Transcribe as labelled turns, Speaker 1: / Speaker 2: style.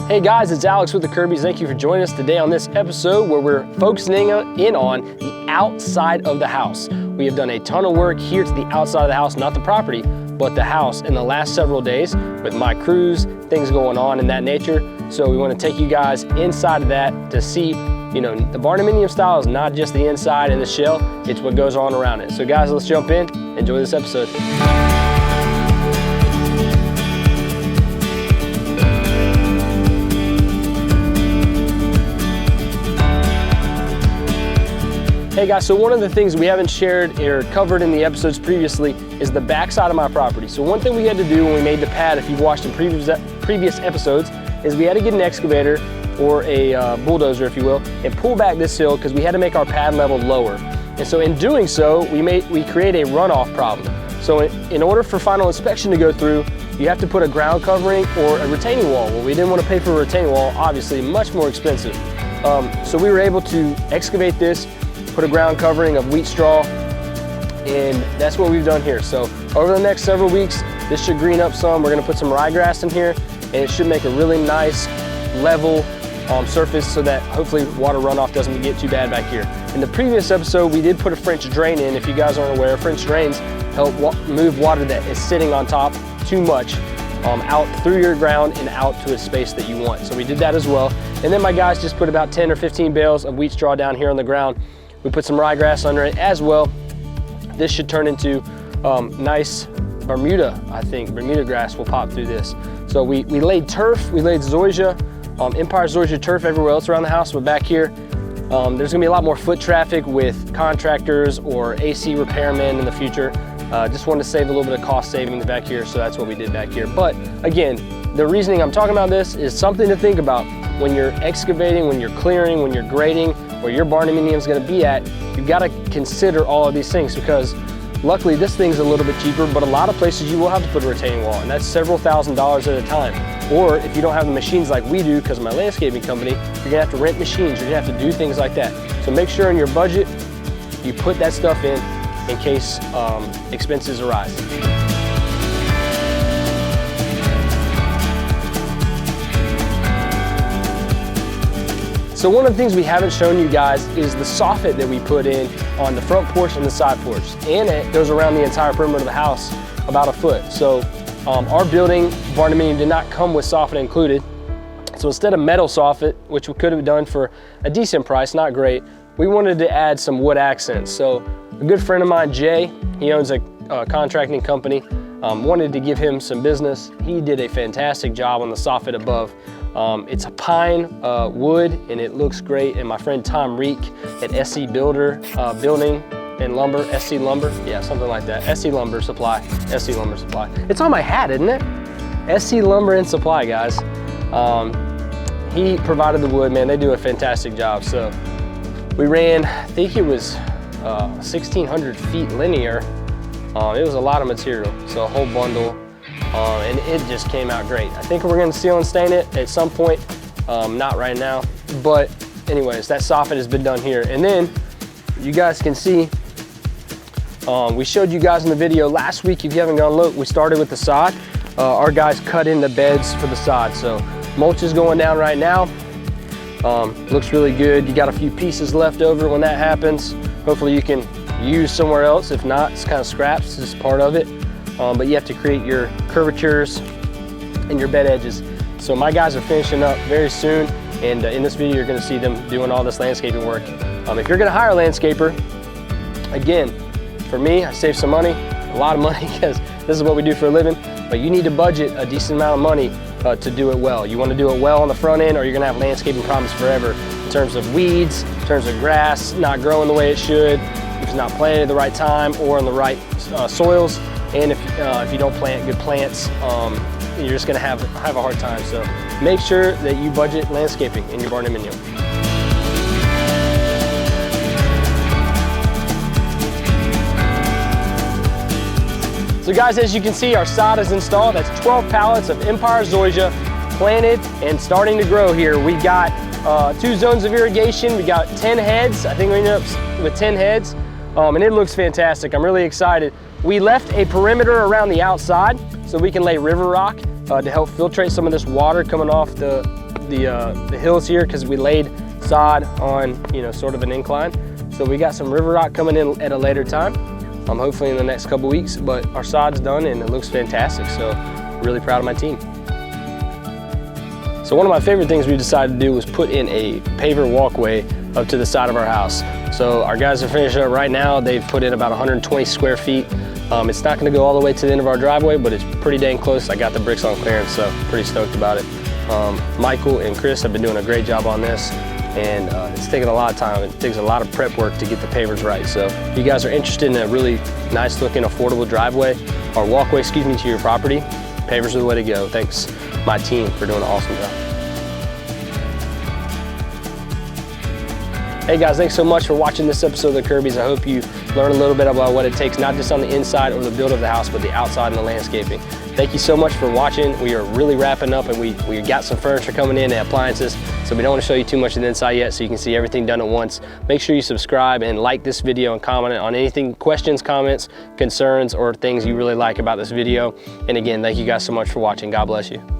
Speaker 1: Hey guys, it's Alex with the Kirby's. Thank you for joining us today on this episode where we're focusing in on the outside of the house. We have done a ton of work here to the outside of the house, not the property, but the house in the last several days with my crews, things going on in that nature. So we want to take you guys inside of that to see, the barnuminium style is not just the inside and the shell, it's what goes on around it. So guys, let's jump in. Enjoy this episode. Hey guys, so one of the things we haven't shared or covered in the episodes previously is the backside of my property. So one thing we had to do when we made the pad, if you've watched in previous episods, is we had to get an excavator or a bulldozer, if you will, and pull back this hill because we had to make our pad level lower. And so in doing so, we create a runoff problem. So in order for final inspection to go through, you have to put a ground covering or a retaining wall. Well, we didn't want to pay for a retaining wall, obviously much more expensive. So we were able to excavate this, put a ground covering of wheat straw, and that's what we've done here. So over the next several weeks, this should green up some. We're gonna put some ryegrass in here, and it should make a really nice level surface so that hopefully water runoff doesn't get too bad back here. In the previous episode, we did put a French drain in. If you guys aren't aware, French drains help move water that is sitting on top too much out through your ground and out to a space that you want. So we did that as well. And then my guys just put about 10 or 15 bales of wheat straw down here on the ground. We put some ryegrass under it as well. This should turn into nice Bermuda, I think. Bermuda grass will pop through this. So we laid turf, we laid zoysia, Empire zoysia turf everywhere else around the house, but back here, there's gonna be a lot more foot traffic with contractors or AC repairmen in the future. Just wanted to save a little bit of cost savings back here, so that's what we did back here. But again, the reasoning I'm talking about this is something to think about when you're excavating, when you're clearing, when you're grading, where your barnuminium is going to be at. You've got to consider all of these things because luckily this thing's a little bit cheaper, but a lot of places you will have to put a retaining wall, and that's several $1,000s at a time. Or if you don't have the machines like we do, because of my landscaping company, you're gonna have to rent machines, you're gonna have to do things like that. So make sure in your budget, you put that stuff in case expenses arise. So one of the things we haven't shown you guys is the soffit that we put in on the front porch and the side porch. And it goes around the entire perimeter of the house about a foot. So our building, barnuminium, did not come with soffit included. So instead of metal soffit, which we could have done for a decent price, not great, we wanted to add some wood accents. So a good friend of mine, Jay, he owns a contracting company, wanted to give him some business. He did a fantastic job on the soffit above. It's a pine wood and it looks great. And my friend Tom Reek at SC Builder Building and Lumber, SC Lumber, yeah, something like that. SC Lumber Supply, SC Lumber Supply. It's on my hat, isn't it? SC Lumber and Supply, guys. He provided the wood, man. They do a fantastic job. So we ran, I think it was 1,600 feet linear. It was a lot of material, so a whole bundle. And it just came out great. I think we're gonna seal and stain it at some point, not right now. But anyways, that soffit has been done here. And then you guys can see, we showed you guys in the video last week, if you haven't gone look, we started with the sod. Our guys cut in the beds for the sod. So mulch is going down right now. Looks really good. You got a few pieces left over when that happens. Hopefully you can use somewhere else. If not, it's kind of scraps, it's just part of it. But you have to create your curvatures and your bed edges. So my guys are finishing up very soon, and in this video you're gonna see them doing all this landscaping work. If you're gonna hire a landscaper, again, for me, I save some money, a lot of money, because this is what we do for a living, but you need to budget a decent amount of money to do it well. You wanna do it well on the front end, or you're gonna have landscaping problems forever in terms of weeds, in terms of grass not growing the way it should, if it's not planted at the right time or in the right soils. And if you don't plant good plants, you're just gonna have a hard time. So make sure that you budget landscaping in your barnuminium. So guys, as you can see, our sod is installed. That's 12 pallets of Empire zoysia planted and starting to grow here. We've got 2 zones of irrigation. We got 10 heads. I think we ended up with 10 heads. And it looks fantastic. I'm really excited. We left a perimeter around the outside so we can lay river rock to help filtrate some of this water coming off the the hills here because we laid sod on, you know, sort of an incline. So we got some river rock coming in at a later time, hopefully in the next couple weeks, but our sod's done and it looks fantastic. So really proud of my team. So one of my favorite things we decided to do was put in a paver walkway up to the side of our house. So our guys are finishing up right now. They've put in about 120 square feet. It's not gonna go all the way to the end of our driveway, but it's pretty dang close. I got the bricks on clearance, so pretty stoked about it. Michael and Chris have been doing a great job on this, and it's taken a lot of time. It takes a lot of prep work to get the pavers right. So if you guys are interested in a really nice looking, affordable driveway, or walkway, excuse me, to your property, pavers are the way to go. Thanks my team for doing an awesome job. Hey guys, thanks so much for watching this episode of The Kirby's. I hope you learned a little bit about what it takes, not just on the inside or the build of the house, but the outside and the landscaping. Thank you so much for watching. We are really wrapping up, and we got some furniture coming in and appliances, so we don't want to show you too much of the inside yet, so you can see everything done at once. Make sure you subscribe and like this video and comment on anything, questions, comments, concerns, or things you really like about this video. And again, thank you guys so much for watching. God bless you.